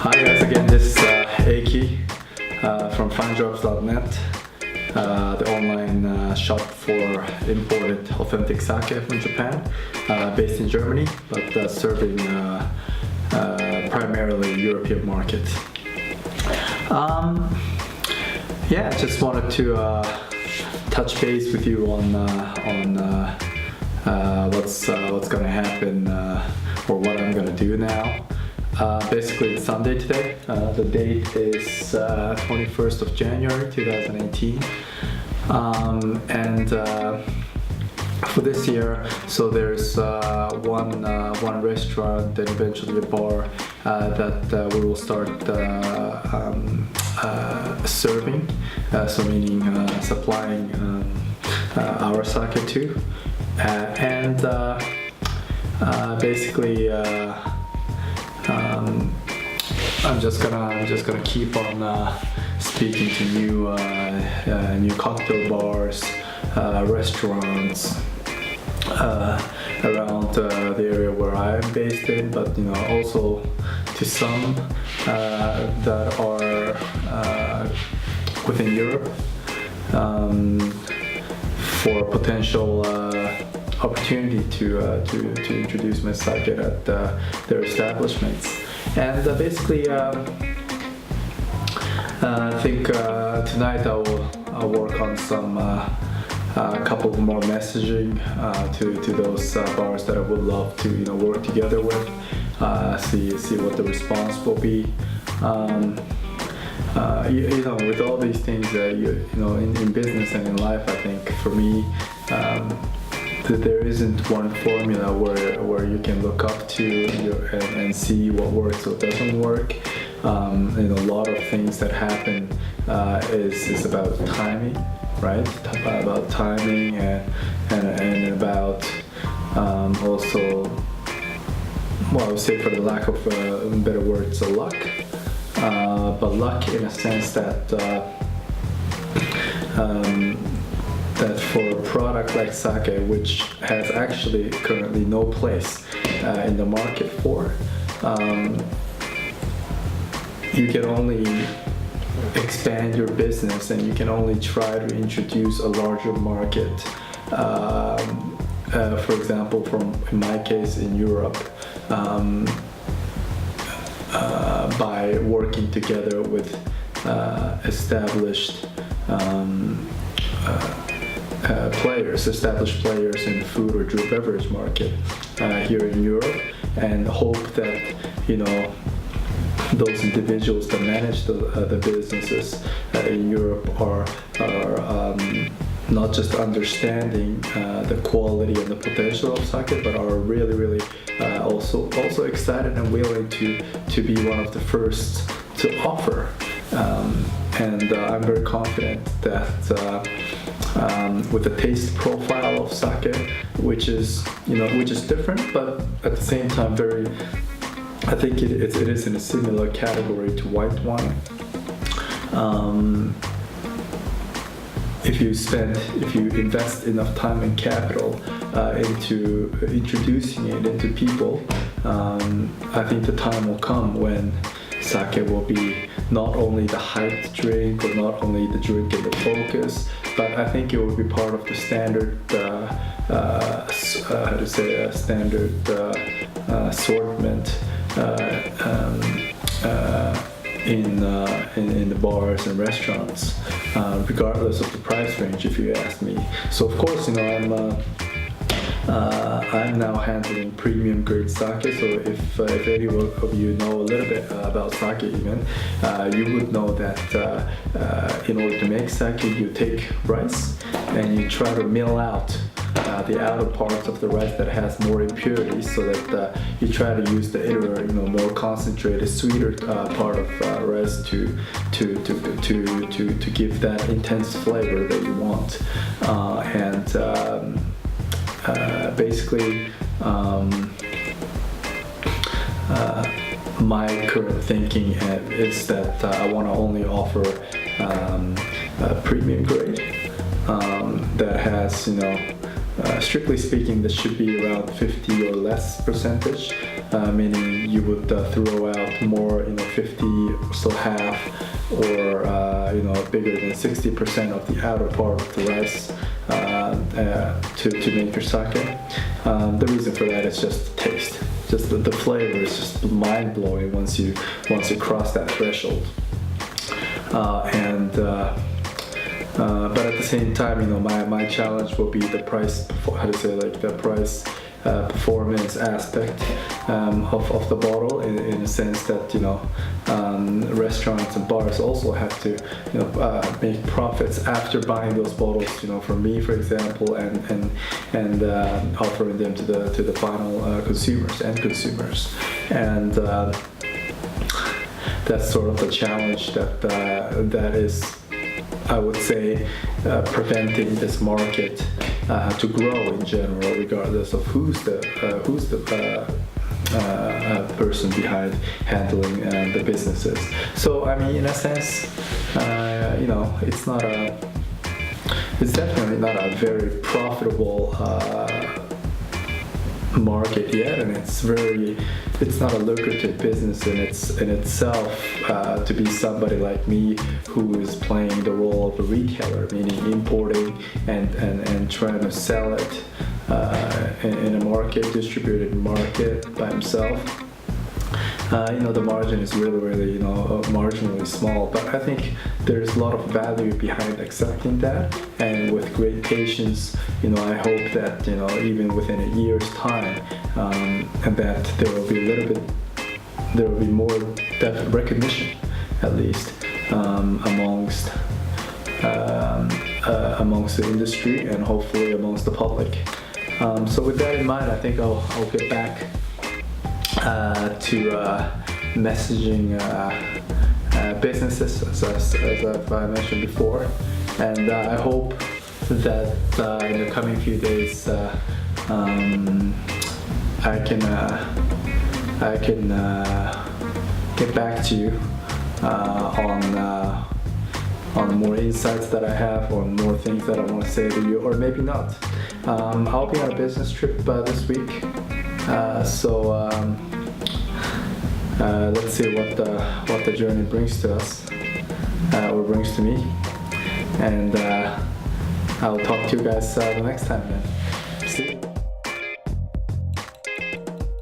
Hi guys, again this is Aki from Finedrops.net, the online shop for imported authentic sake from Japan, based in Germany, but serving primarily European market. Yeah, just wanted to touch base with you on what's gonna happen or what I'm gonna do now. Basically it's Sunday today. The date is 21st of January 2018, and for this year, so there's one restaurant and eventually a bar that we will start serving, so meaning supplying our sake to, and basically I'm just gonna keep on speaking to new cocktail bars, restaurants around the area where I'm based in, but also to some that are within Europe, for potential opportunity to introduce my sake at their establishments. And basically I think tonight I'll work on some a couple more messaging to those bars that I would love to work together with, see what the response will be. With all these things in business and in life, I think for me that there isn't one formula where you can look up to and see what works or doesn't work. A lot of things that happen is about timing, right? About timing and about also, well, I would say, for the lack of better words, luck. But luck in a sense that that for a product like sake, which has actually currently no place in the market for, you can only expand your business and you can only try to introduce a larger market. For example, in my case in Europe, by working together with established players in the food or beverage market here in Europe, and hope that those individuals that manage the businesses in Europe are not just understanding the quality and the potential of sake, but are really also excited and willing to be one of the first to offer. And I'm very confident that with the taste profile of sake, which is different, but at the same time I think it is in a similar category to white wine. If you invest enough time and capital into introducing it into people, I think the time will come when sake will be not only the hyped drink or not only the drink in the focus, but I think it will be part of the standard standard assortment in the bars and restaurants, regardless of the price range, if you ask me. So of course, I'm now handling premium grade sake. So if any of you know a little bit about sake, even you would know that in order to make sake, you take rice and you try to mill out the outer part of the rice that has more impurities, so that you try to use the inner, more concentrated, sweeter part of rice to give that intense flavor that you want. Basically, my current thinking is that I want to only offer a premium grade that has strictly speaking, this should be around 50 or less percentage, meaning you would throw out more, 50 or so half, or bigger than 60% of the outer part of the rice to make your sake. The reason for that is just the taste. Just the flavor is just mind blowing once you cross that threshold. But at the same time, my challenge will be the price. The price performance aspect of the bottle, in a sense that restaurants and bars also have to make profits after buying those bottles from me, for example, and offering them to the final consumers, and that's sort of the challenge that is, I would say, preventing this market to grow in general, regardless of who's the person behind handling the businesses. So I mean, in a sense, it's definitely not a very profitable market yet, and it's not a lucrative business in itself, to be somebody like me who is playing the role of a retailer, meaning importing and trying to sell it in a distributed market by himself. The margin is really marginally small, but I think there's a lot of value behind accepting that, and with great patience, I hope that even within a year's time, and that there will be more recognition, at least amongst the industry, and hopefully amongst the public. So with that in mind, I think I'll get back to messaging businesses, as I've mentioned before, and I hope that in the coming few days I can get back to you on more insights that I have, or more things that I want to say to you, or maybe not. I'll be on a business trip this week. So let's see what the journey brings to us, or brings to me, and I'll talk to you guys the next time then.